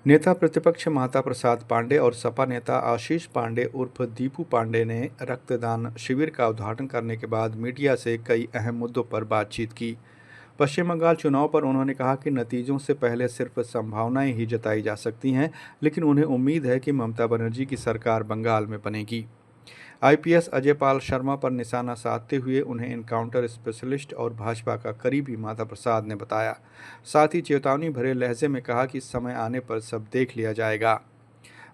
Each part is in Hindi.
नेता प्रतिपक्ष माता प्रसाद पांडे और सपा नेता आशीष पांडे उर्फ दीपू पांडे ने रक्तदान शिविर का उद्घाटन करने के बाद मीडिया से कई अहम मुद्दों पर बातचीत की। पश्चिम बंगाल चुनाव पर उन्होंने कहा कि नतीजों से पहले सिर्फ संभावनाएं ही जताई जा सकती हैं, लेकिन उन्हें उम्मीद है कि ममता बनर्जी की सरकार बंगाल में बनेगी। आईपीएस अजय पाल शर्मा पर निशाना साधते हुए उन्हें एनकाउंटर स्पेशलिस्ट और भाजपा का करीबी माता प्रसाद ने बताया। साथ ही चेतावनी भरे लहजे में कहा कि समय आने पर सब देख लिया जाएगा।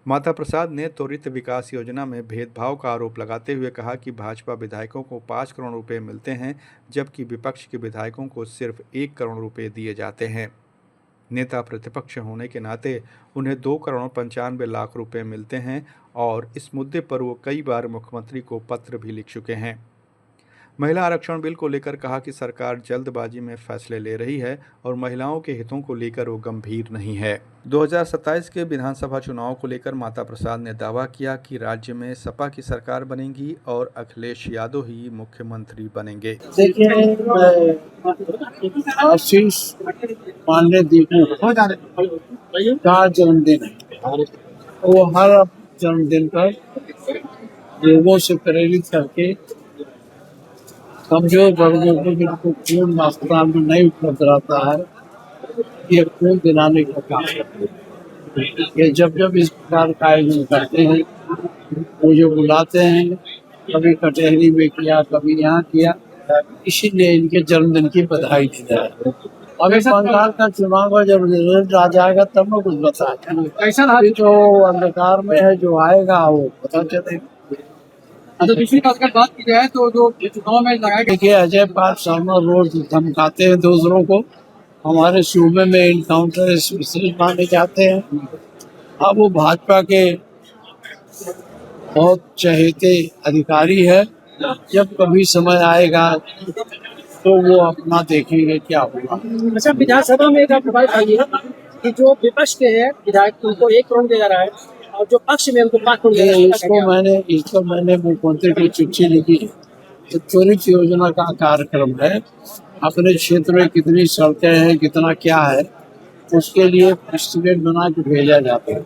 माता प्रसाद ने त्वरित विकास योजना में भेदभाव का आरोप लगाते हुए कहा कि भाजपा विधायकों को 5 करोड़ रुपए मिलते हैं, जबकि विपक्ष के विधायकों को सिर्फ 1 करोड़ रुपए दिए जाते हैं। नेता प्रतिपक्ष होने के नाते उन्हें 2 करोड़ 95 लाख रुपए मिलते हैं और इस मुद्दे पर वो कई बार मुख्यमंत्री को पत्र भी लिख चुके हैं। महिला आरक्षण बिल को लेकर कहा कि सरकार जल्दबाजी में फैसले ले रही है और महिलाओं के हितों को लेकर वो गंभीर नहीं है। 2027 के विधानसभा चुनाव को लेकर माता प्रसाद ने दावा किया कि राज्य में सपा की सरकार बनेगी और अखिलेश यादव ही मुख्यमंत्री बनेंगे। देखिए, आशीष पांडे दीपू का जन्मदिन है। वो हर जन्मदिन पर लोगों से प्रेरित करके कमजोर वर्गों को जिनको खून मात्रा में नहीं उपलब्ध रहता है, ये खून दिलाने का काम करते हैं। ये जब जब इस प्रकार का आयोजन करते हैं, मुझे बुलाते हैं, कभी कटहरी में किया, कभी यहाँ किया, इसीलिए इनके जन्मदिन की बधाई दी जाए। अभी बंगाल का चुनाव का जब रिजल्ट आ जाएगा तब मैं कुछ बताएंगे। ऐसा जो अंधकार में है, जो आएगा वो पता चलेगा। तो दूसरी बात अगर बात की जाए तो जो चुनाव में लगाए गए, देखिए, अजय पाल शर्मा रोज धमकाते हैं दूसरों को, हमारे सूबे में इनकाउंटर स्पेशलिस्ट माने जाते हैं। अब वो भाजपा के बहुत चहेते अधिकारी है, जब कभी समय आएगा तो वो अपना देखेंगे क्या होगा। अच्छा, विधानसभा में एक आपको बात आई है कि जो विपक्ष के हैं विधायक उनको 1 करोड़ दिया जा रहा है और जो पक्ष में उनको 5 करोड़ दिया जा रहा है। इसको मैंने मुख्यमंत्री को चिट्ठी लिखी है। तो त्वरित योजना का कार्यक्रम है, अपने क्षेत्र में कितनी सड़कें हैं, कितना क्या है, उसके लिए एस्टिमेट बना के भेजा जाता है।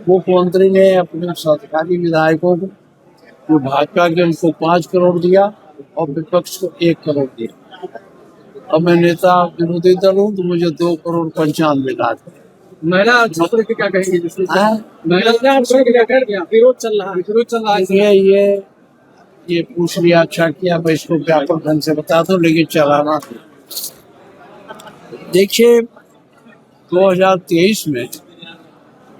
मुख्यमंत्री ने अपने सरकारी विधायकों को जो भाजपा के उनको 5 करोड़ दिया और विपक्ष को 1 करोड़ दिया। अब मैं नेता विरोधी दल हूँ तो मुझे 2 करोड़ 95 लाख। महिला छात्रों की क्या कहेंगे? महिला छात्रों की क्या कहेंगे? विरोध चल रहा है। ये पूछ लिया, अच्छा किया, मैं इसको व्यापक ढंग से बता दूं, लेकिन चलाना। देखिए, 2023 में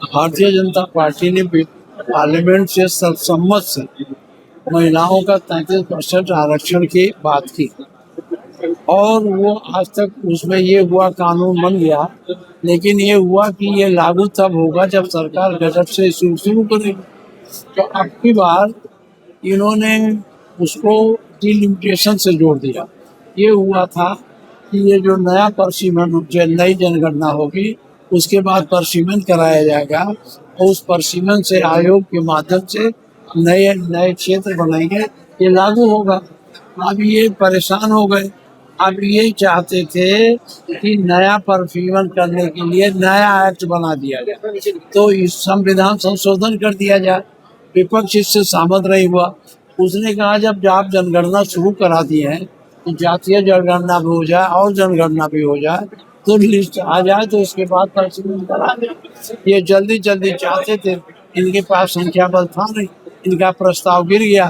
भारतीय जनता पार्टी ने पार्लियामेंट से सर्वसम्मत से महिलाओं का 33% आरक्षण की बात की और वो आज तक उसमें ये हुआ कानून बन गया, लेकिन ये हुआ कि ये लागू तब होगा जब सरकार गजट से शुरू करेगी। तो अब की बार इन्होंने उसको डिलिमिटेशन से जोड़ दिया। ये हुआ था कि ये जो नया परसीमन नई जनगणना होगी उसके बाद परसीमन कराया जाएगा और उस परसीमन से आयोग के माध्यम से नए नए क्षेत्र बनेंगे, ये लागू होगा। अब ये परेशान हो गए, अब ये चाहते थे कि नया परसीमन करने के लिए नया एक्ट बना दिया जाए, तो इस संविधान संशोधन कर दिया जाए। विपक्ष इससे सहमत नहीं हुआ। उसने कहा जब आप जनगणना शुरू करा दिए हैं तो जातीय जनगणना भी हो जाए और जनगणना भी हो जाए, तो लिस्ट आ जाए, तो इसके बाद परसीमन करा दें। ये जल्दी जल्दी चाहते थे, इनके पास संख्या बल था नहीं, इनका प्रस्ताव गिर गया।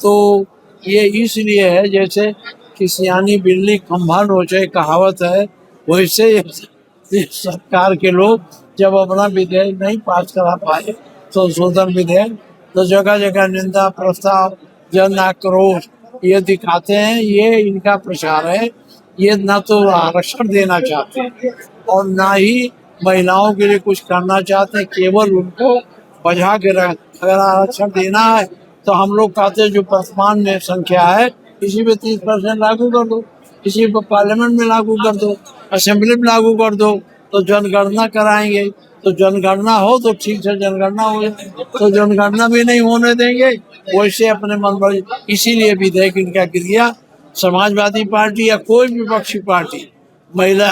तो ये इसलिए है जैसे कि सियानी बिल्ली खंभा नोचे कहावत है, वैसे सरकार के लोग जब अपना विधेयक नहीं पास करा पाए संशोधन विधेयक, तो जगह जगह निंदा प्रस्ताव जन आक्रोश ये दिखाते हैं। ये इनका प्रचार है। ये न तो आरक्षण देना चाहते हैं और ना ही महिलाओं के लिए कुछ करना चाहते हैं, केवल उनको बजा के रख। अगर आरक्षण देना है तो हम लोग कहते हैं जो वर्तमान में संख्या है इसी पे 30% लागू कर दो, इसी पे पार्लियामेंट में लागू कर दो, असेंबली में लागू कर दो, तो जनगणना कराएंगे। तो जनगणना हो तो ठीक से जनगणना हो जाए, तो जनगणना भी नहीं होने देंगे, वैसे अपने मन पर। इसीलिए विधेयक इनका गिर गया। समाजवादी पार्टी या कोई विपक्षी पार्टी महिला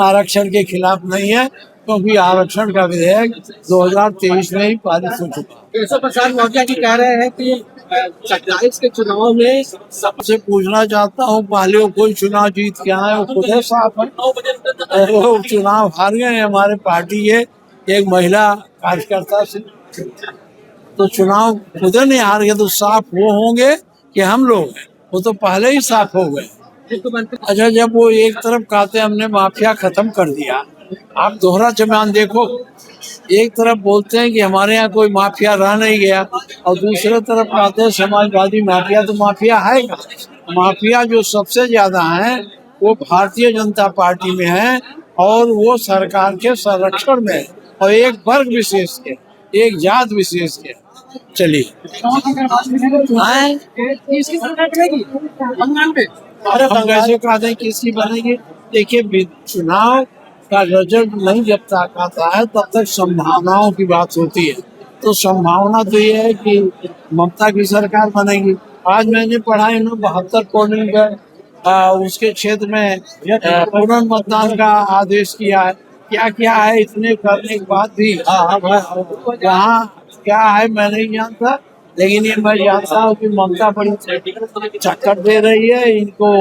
आरक्षण के खिलाफ नहीं है, क्योंकि आरक्षण का विधेयक 2023 में ही पारित हो चुका। केशव प्रसाद मौर्य जी कह रहे हैं कि 27 के चुनाव में सबसे पूछना चाहता हूँ, पहले वो कोई चुनाव जीत के आए, वो खुद है साफ है। वो चुनाव हार गए हैं हमारे पार्टी के एक महिला कार्यकर्ता से, तो चुनाव खुद नहीं हार गए, तो साफ वो होंगे कि हम लोग हैं? वो तो पहले ही साफ हो गए। अच्छा, जब वो एक तरफ कहते हमने माफिया खत्म कर दिया, आप दोहरा जमान देखो, एक तरफ बोलते हैं कि हमारे यहाँ कोई माफिया रह नहीं गया, और दूसरे तरफ कहते हैं समाजवादी माफिया। तो माफिया है क्या? माफिया जो सबसे ज्यादा है वो भारतीय जनता पार्टी में है, और वो सरकार के संरक्षण में है, और एक वर्ग विशेष के, एक जात विशेष के। चलिए, अरे हम कैसे कहते हैं किसकी बनेगी? देखिए, चुनाव का रिजल्ट नहीं जब तक आता है तब तक संभावनाओं की बात होती है। तो संभावना तो ये है कि ममता की सरकार बनेगी। आज मैंने पढ़ा इन्होंने 72 पोलिंग उसके क्षेत्र में पुनर्मतदान का आदेश किया है। क्या क्या है इतने करने के बाद भी वहाँ क्या है मैं नहीं जानता, लेकिन ये मैं जानता हूँ कि ममता बड़ी चक्कर दे रही है इनको।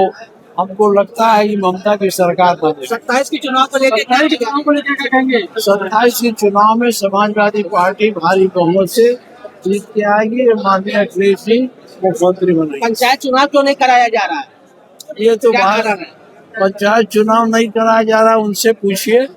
हमको लगता है कि ममता की सरकार बने। 27 के चुनाव को लेकर क्या कहेंगे? 27 के चुनाव में समाजवादी पार्टी भारी बहुमत से जीत के आएगी, माननीय अखिलेश जी मुख्यमंत्री बनेंगे। पंचायत चुनाव क्यों नहीं कराया जा रहा है? ये तो बात, पंचायत चुनाव नहीं कराया जा रहा, उनसे पूछिए।